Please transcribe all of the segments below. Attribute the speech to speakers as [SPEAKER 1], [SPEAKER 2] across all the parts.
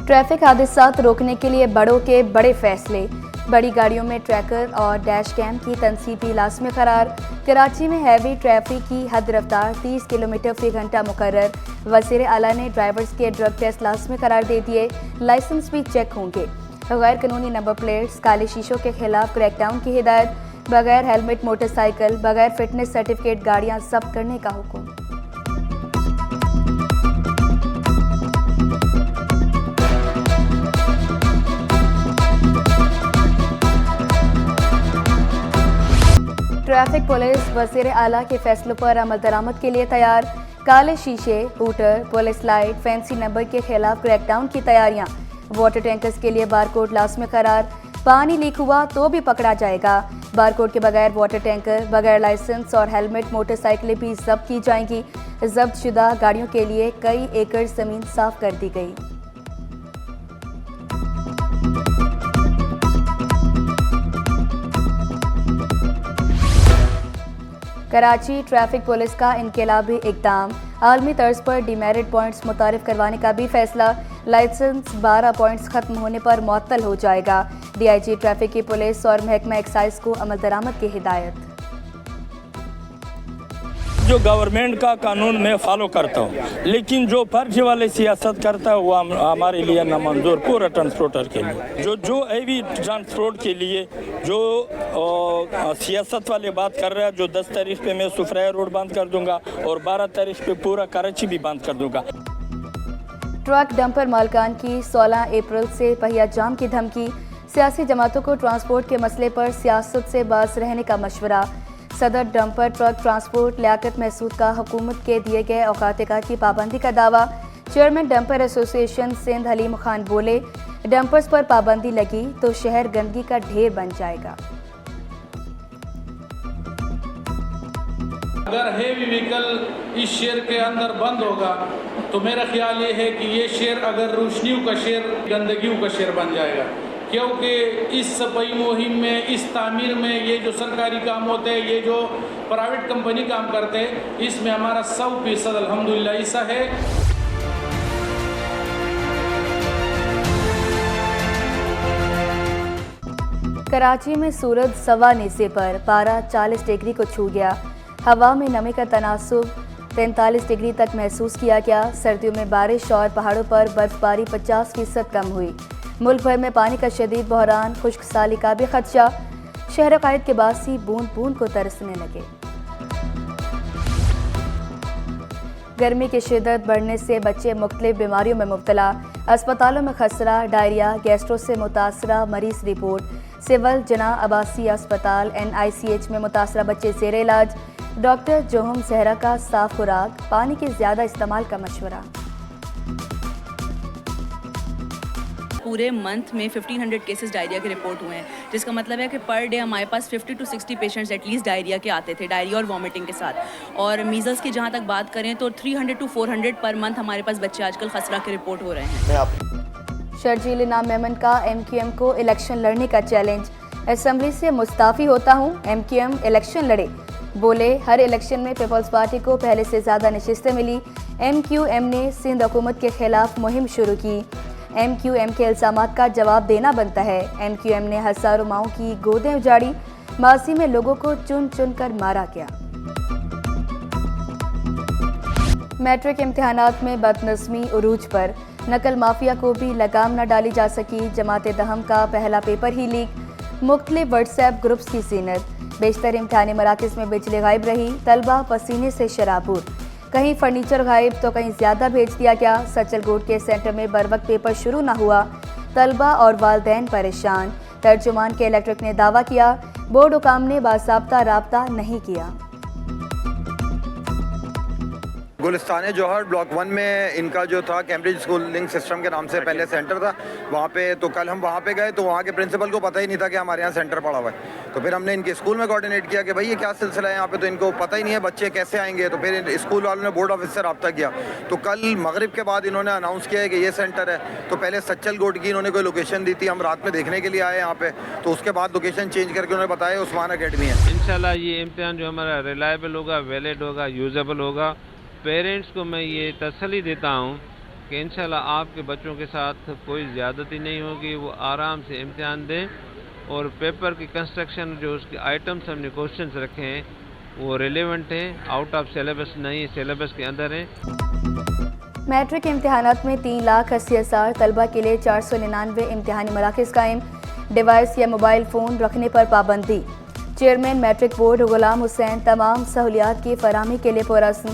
[SPEAKER 1] Traffic हादसात रोकने के लिए बड़ों के बड़े फैसले। बड़ी गाड़ियों में ट्रैकर और डैश कैम की तनसीबी लाज़मी करार। कराची में हैवी ट्रैफिक की हद रफ्तार 30 किलोमीटर फी घंटा मुकर्रर। वज़ीर आला ने ड्राइवर्स के ड्रग टेस्ट लाज़मी करार दे दिए। लाइसेंस भी चेक होंगे। गैर कानूनी नंबर प्लेट्स, काले शीशों के खिलाफ क्रैकडाउन की हिदायत। बगैर हेलमेट मोटरसाइकिल, बगैर फिटनेस सर्टिफिकेट गाड़ियाँ जब्त करने का हुक्म। ट्रैफिक पुलिस वज़ीर आला के फैसलों पर अमल दरामद के लिए तैयार। काले शीशे, hooter, police light, fancy number के खिलाफ क्रैकडाउन की तैयारियां। वाटर टैंकर्स के लिए बारकोड लाज़मी करार। पानी लीक हुआ तो भी पकड़ा जाएगा। बारकोड के बगैर वाटर टैंकर, बगैर लाइसेंस और हेलमेट मोटरसाइकिलें भी जब्त की जाएंगी। जब्त शुदा गाड़ियों के लिए कई एकड़ जमीन साफ कर दी गई। कराची ट्रैफिक पुलिस का इनकलाबी इक़दाम। आलमी तर्ज पर डीमेरिट पॉइंट्स मुतारिफ करवाने का भी फैसला। लाइसेंस 12 पॉइंट्स खत्म होने पर मुअत्तल हो जाएगा। DIG ट्रैफिक की पुलिस और महकमा एक्साइज को अमल दरामद की हिदायत।
[SPEAKER 2] जो गवर्नमेंट का कानून मैं फॉलो करता हूँ, लेकिन जो फर्जी वाले सियासत करता है वो हमारे लिए नामंजूर। पूरा ट्रांसपोर्टर के लिए जो हैवी ट्रांसपोर्ट के लिए जो सियासत वाले बात कर रहा है, जो 10 तारीख पे मैं सुफराया रोड बंद कर दूंगा और 12 तारीख पे पूरा कराची भी बंद कर दूंगा।
[SPEAKER 1] ट्रक डंपर मालकान की 16 अप्रैल से पहिया जाम की धमकी। सियासी जमातों को ट्रांसपोर्ट के मसले पर सियासत से बाज रहने का मशवरा। सदर dumper truck transport Liaquat Mehsud का हुकूमत के दिए गए औकात कार की पाबंदी का दावा। Chairman dumper association Sindh Haleem Khan बोले, डंपर्स पर पाबंदी लगी तो शहर गंदगी का ढेर बन जाएगा।
[SPEAKER 3] अगर हेवी व्हीकल इस शहर के अंदर बंद होगा तो मेरा ख्याल ये है कि ये शहर अगर रोशनियों का शहर गंदगियों का शहर बन जाएगा, क्योंकि इस सफाई मुहिम में, इस तामीर में ये जो सरकारी काम होते हैं, ये जो प्राइवेट कंपनी काम करते हैं, इसमें हमारा 100% अल्हम्दुलिल्लाह हिस्सा है।
[SPEAKER 1] कराची में सूरज सवा निसे पर, पारा 40 डिग्री को छू गया। हवा में नमी का तनासुब 43 डिग्री तक महसूस किया गया। सर्दियों में बारिश और पहाड़ों पर बर्फबारी 50% कम हुई। मुल्क भर में पानी का शदीद बहरान, खुश्क साली का भी खदशा। शहर कायद के बासी बूंद बूंद को तरसने लगे। गर्मी की शिद्दत बढ़ने से बच्चे मुख्तलिफ बीमारियों में मुब्तला। अस्पतालों में खसरा, डायरिया, गैस्ट्रो से मुतासरा मरीज रिपोर्ट। सिविल जना आबासी अस्पताल NICH में मुतासरा बच्चे ज़ेर इलाज। डॉक्टर जोहम सहरा का साफ खुराक, पानी के ज़्यादा इस्तेमाल का मशवरा।
[SPEAKER 4] पूरे मंथ में 1500 केसेस डायरिया के रिपोर्ट हुए हैं, जिसका मतलब है कि पर डे हमारे पास 50 to 60 पेशेंट्स एटलीस्ट डायरिया के आते थे, डायरिया और वॉमिटिंग के साथ। और मीजल्स की जहाँ तक बात करें तो 300 to 400 पर मंथ हमारे पास बच्चे आजकल खसरा के रिपोर्ट हो रहे हैं।
[SPEAKER 1] शर्जील इनाम मेमन का MQM को इलेक्शन लड़ने का चैलेंज। असेंबली से मुस्ताफ़ी होता हूँ, MQM इलेक्शन लड़े। बोले, हर इलेक्शन में पीपल्स पार्टी को पहले से ज़्यादा नशिस्तें मिली। MQM ने सिंध हुकूमत के खिलाफ मुहिम शुरू की। MQM के इल्ज़ामात का जवाब देना बनता है। MQM ने हज़ारों माओं की गोदें उजाड़ी। माजी में लोगों को चुन चुन कर मारा गया। मैट्रिक इम्तिहानात में बदनज़मी उरूज पर, नकल माफिया को भी लगाम न डाली जा सकी। जमात दहम का पहला पेपर ही लीक। मुख्तलिफ व्हाट्सएप ग्रुप्स की ज़ीनत। बेशतर इम्तिहानी मराकज़ में बिजली गायब रही। तलबा पसीने से शराबूर। कहीं फर्नीचर गायब तो कहीं ज़्यादा भेज दिया गया। सचल गोट के सेंटर में बरवक्त पेपर शुरू न हुआ। तलबा और वालदैन परेशान। तर्जुमान के इलेक्ट्रिक ने दावा किया, बोर्ड हुकाम ने बाज़ाब्ता राब्ता नहीं किया।
[SPEAKER 5] गुलिस्तान जौहर ब्लॉक 1 में इनका जो था कैम्ब्रिज स्कूलिंग सिस्टम के नाम से पहले सेंटर था, वहाँ पे तो कल हम वहाँ पे गए तो वहाँ के प्रिंसिपल को पता ही नहीं था कि हमारे यहाँ सेंटर पड़ा हुआ है। तो फिर हमने इनके स्कूल में कोऑर्डिनेट किया कि भाई ये क्या सिलसिला है यहाँ पे, तो इनको पता ही नहीं है बच्चे कैसे आएंगे। तो फिर स्कूल वालों ने बोर्ड ऑफिस से रब्ता किया। तो कल मगरिब के बाद इन्होंने अनाउंस किया है कि ये सेंटर है। तो पहले सच्चल गोट की इन्होंने कोई लोकेशन दी थी, हम रात में देखने के लिए आए यहाँ पे। तो उसके बाद लोकेशन चेंज करके उन्होंने बताया उस्मान अकेडमी है।
[SPEAKER 6] इंशाल्लाह ये इम्तिहान जो हमारा रिलायबल होगा, वैलिड होगा, यूजेबल होगा। पेरेंट्स को मैं ये तसल्ली देता हूँ कि इंशाल्लाह आपके बच्चों के साथ कोई ज़्यादती नहीं होगी, वो आराम से इम्तिहान दें और पेपर की कंस्ट्रक्शन जो उसके आइटम्स हमने क्वेश्चंस रखे हैं वो रिलेवेंट हैं, आउट ऑफ सिलेबस नहीं, सिलेबस के अंदर हैं।
[SPEAKER 1] मैट्रिक इम्तिहानात में 3,80,000 तलबा के लिए 499 इम्तिहानी मराकज़ कायम, डिवाइस या मोबाइल फ़ोन रखने पर पाबंदी। Chairman matric board Ghulam Hussain तमाम सहूलियात की फराहमी के लिए पुरस्म,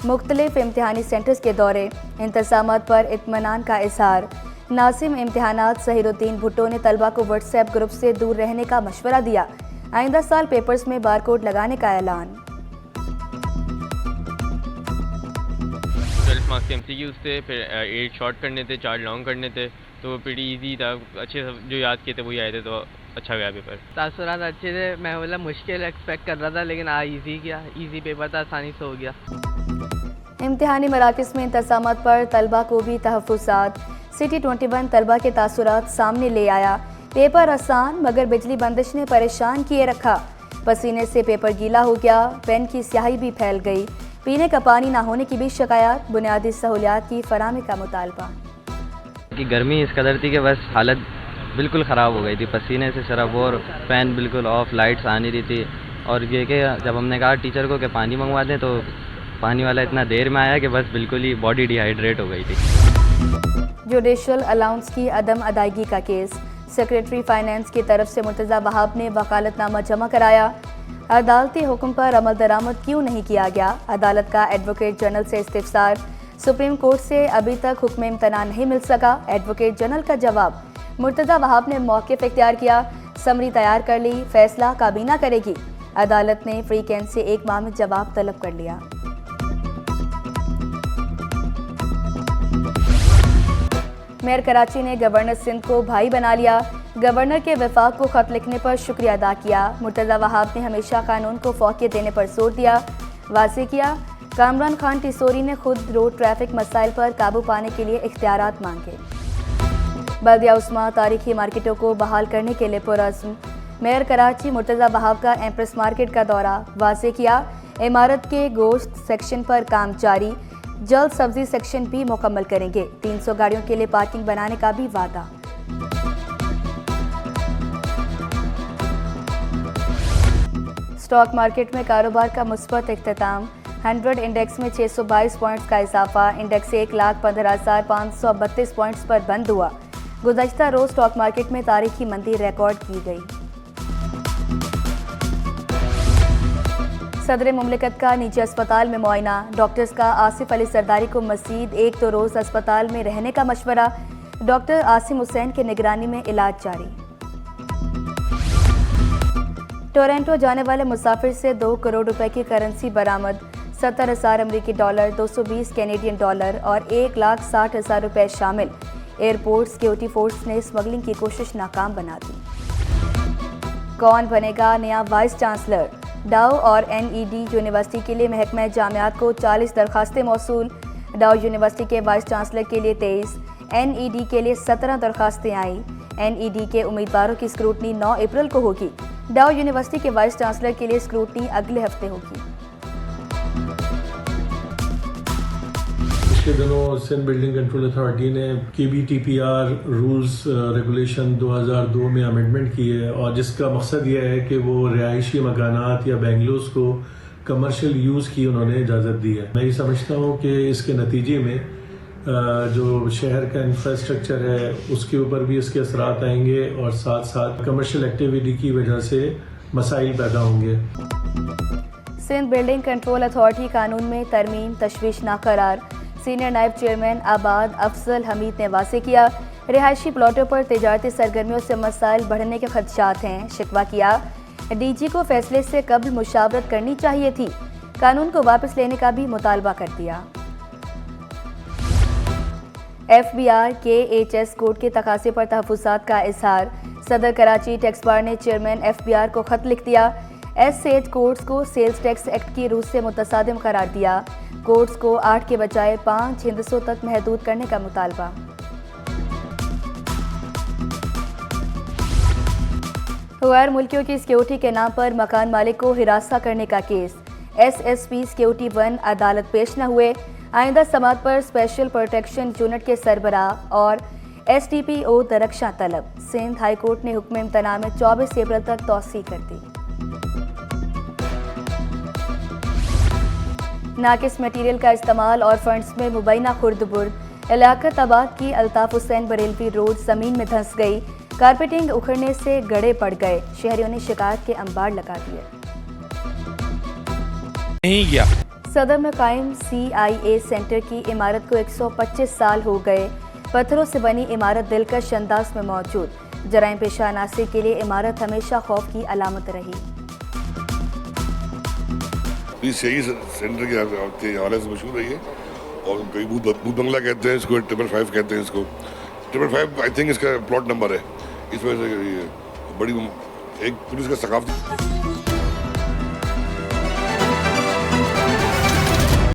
[SPEAKER 1] मुख्तलिफ इम्तिहानी सेंटर्स के दौरे, इंतज़ामात पर इत्मीनान का इज़हार। नासिम इम्तिहानात ज़हीरुद्दीन भुट्टो ने तलबा को व्हाट्सएप ग्रुप से दूर रहने का मशवरा दिया। आइंदा साल पेपर्स में बारकोड लगाने का ऐलान।
[SPEAKER 7] 12 मार्क्स के MCQs थे, फिर 8 शॉर्ट करने थे, 4 लॉन्ग करने थे, तो वो pretty ईजी था, अच्छे जो याद किए थे वही आए थे, तो अच्छा गया पेपर।
[SPEAKER 8] तासुरात अच्छे थे, मैं बोला मुश्किल एक्सपेक्ट कर रहा था लेकिन ईजी गया, ईजी पेपर था, आसानी से हो गया।
[SPEAKER 1] इम्तिहानी मराकज़ में इंतज़ामात पर तलबा को भी तहफ़्फ़ुज़ात। सिटी 21 तलबा के तासुरात सामने ले आया। पेपर आसान मगर बिजली बंदिश ने परेशान किए रखा। पसीने से पेपर गीला हो गया, पेन की स्याही भी फैल गई, पीने का पानी ना होने की भी शिकायत, बुनियादी सहूलियात की फराहमी का मुतालबा।
[SPEAKER 9] कि गर्मी इस कदर थी कि बस हालत बिल्कुल ख़राब हो गई थी, पसीने से सराबोर, फ़ैन बिल्कुल ऑफ, लाइट्स आ नहीं रही थी। और ये कि जब हमने कहा टीचर को कि पानी मंगवा दें तो पानी वाला इतना देर में आया कि बस बिल्कुल ही बॉडी डिहाइड्रेट हो गई थी।
[SPEAKER 1] जुडिशल अलाउंस की अदम अदायगी का केस, सेक्रेटरी फाइनेंस की तरफ से मुर्तज़ा वहाब ने वकालतनामा जमा कराया। अदालती हुक्म पर अमल दरामद क्यों नहीं किया गया, अदालत का एडवोकेट जनरल से इस्तिफसार। सुप्रीम कोर्ट से अभी तक हुक्म इम्तना नहीं मिल सका, एडवोकेट जनरल का जवाब। मुर्तज़ा वहाब ने मौक़िफ़ इख्तियार किया, समरी तैयार कर ली, फैसला काबीना करेगी। अदालत ने फ्री कैन से 1 माह में जवाब तलब कर लिया। मेयर कराची ने गवर्नर सिंध को भाई बना लिया। गवर्नर के वफाक को खत लिखने पर शुक्रिया अदा किया। मुर्तज़ा वहाब ने हमेशा कानून को फौकियत देने पर जोर दिया। वाज़ेह किया, कामरान खान टिसोरी ने खुद रोड ट्रैफिक मसाइल पर काबू पाने के लिए इख्तियारात मांगे। बल्दिया उस्मा तारीखी मार्केटों को बहाल करने के लिए पुरज़्म। मेयर कराची मुर्तज़ा वहाब का एम्प्रेस मार्केट का दौरा। वाज़ेह किया, इमारत के गोश्त सेक्शन पर काम जारी, जल्द सब्जी सेक्शन भी मुकम्मल करेंगे। 300 गाड़ियों के लिए पार्किंग बनाने का भी वादा। स्टॉक मार्केट में कारोबार का मुस्बत इख्तिताम। 100 इंडेक्स में 622 पॉइंट्स का इजाफा, इंडेक्स 1,15,532 पॉइंट्स पर बंद हुआ। गुज़श्ता रोज स्टॉक मार्केट में तारीखी मंदी रिकॉर्ड की गई। सदर मुमलिकत का निजी अस्पताल में मुआयना, डॉक्टर्स का आसिफ अली सरदारी को मज़ीद 1-2 रोज़ अस्पताल में रहने का मशवरा। डॉक्टर आसिम हुसैन की निगरानी में इलाज जारी। टोरंटो जाने वाले मुसाफिर से 2 करोड़ रुपए की करेंसी बरामद। 70,000 अमरीकी डॉलर, 220 कैनेडियन डॉलर और 1,60,000 रुपए शामिल। एयरपोर्ट सिक्योरिटी फोर्स ने स्मगलिंग की कोशिश नाकाम बना दी। कौन बनेगा नया वाइस चांसलर? डाउ और NED यूनिवर्सिटी के लिए महकमा जामियात को 40 दरखास्तें मौसूल। डाउ यूनिवर्सिटी के वाइस चांसलर के लिए 23, NED के लिए 17 दरखास्तें आईं। NED के उम्मीदवारों की स्क्रूटनी 9 अप्रैल को होगी। डाउ यूनिवर्सिटी के वाइस चांसलर के लिए स्क्रूटनी अगले हफ्ते होगी।
[SPEAKER 10] पिछले दिनों सिंध बिल्डिंग कंट्रोल अथॉरिटी ने KBTPR रूल्स रेगुलेशन 2002 में अमेंडमेंट की है और जिसका मकसद यह है कि वो रिहायशी मकानात या बेंगलोस को कमर्शियल यूज़ की उन्होंने इजाज़त दी है। मैं ये समझता हूँ कि इसके नतीजे में जो शहर का इंफ्रास्ट्रक्चर है उसके ऊपर भी इसके असरात आएंगे और साथ साथ कमर्शियल एक्टिविटी की वजह से मसाइल पैदा होंगे।
[SPEAKER 1] सिंध बिल्डिंग कंट्रोल अथॉरिटी कानून में तरमीम तशवीशनाक करार। सीनियर नायब चेयरमैन आबाद अफजल हमीद ने वाज़ेह किया, रिहायशी प्लॉटों पर तिजारती सरगर्मियों से मसाइल बढ़ने के खदशात हैं। शिकवा किया, DG को फैसले से कबल मुशावरत करनी चाहिए थी। कानून को वापस लेने का भी मुतालबा कर दिया। FBR के HS कोड के तकाज़े पर तहफ़्फ़ुज़ात का इजहार। सदर कराची टैक्स बार ने चेयरमैन FBR को खत लिख दिया। SH कोड्स को सेल्स टैक्स एक्ट की रूह से मुतसादिम करार दिया। कोड्स को 8 के बजाय 5 हिंदसों तक महदूद करने का मुतालबा। गैर मुल्कियों की सिक्योरिटी के नाम पर मकान मालिक को हिरासा करने का केस। SSP सिक्योरिटी 1 अदालत पेश न हुए। आइंदा समात पर स्पेशल प्रोटेक्शन यूनिट के सरबराह और STPO दरख्शां तलब। सिंध हाई कोर्ट ने हुक्म इम्तना में 24 अप्रैल तक तौसीह कर दी। नाकिस मटीरियल का इस्तेमाल और फंड्स में मुबैना खुर्द-बुर्द। इलाकत आबाद की अल्ताफ हुसैन बरेलवी रोड जमीन में धंस गई। कारपेटिंग उखड़ने से गड़े पड़ गए। शहरियों ने शिकायत के अंबार लगा दिए।
[SPEAKER 11] नहीं गया।
[SPEAKER 1] सदर में कायम CIA सेंटर की इमारत को 125 साल हो गए। पत्थरों से बनी इमारत दिलकश अंदाज में मौजूद। जराइम पेशा अनासर के लिए इमारत हमेशा खौफ की अलामत रही।
[SPEAKER 12] इस यही सेंटर के हवाले से मशहूर रही है और कई भूत बंगला कहते हैं इसको, 555 कहते हैं इसको। 555 आई थिंक इसका प्लॉट नंबर है। इस वजह से बड़ी एक पुलिस का सकाफती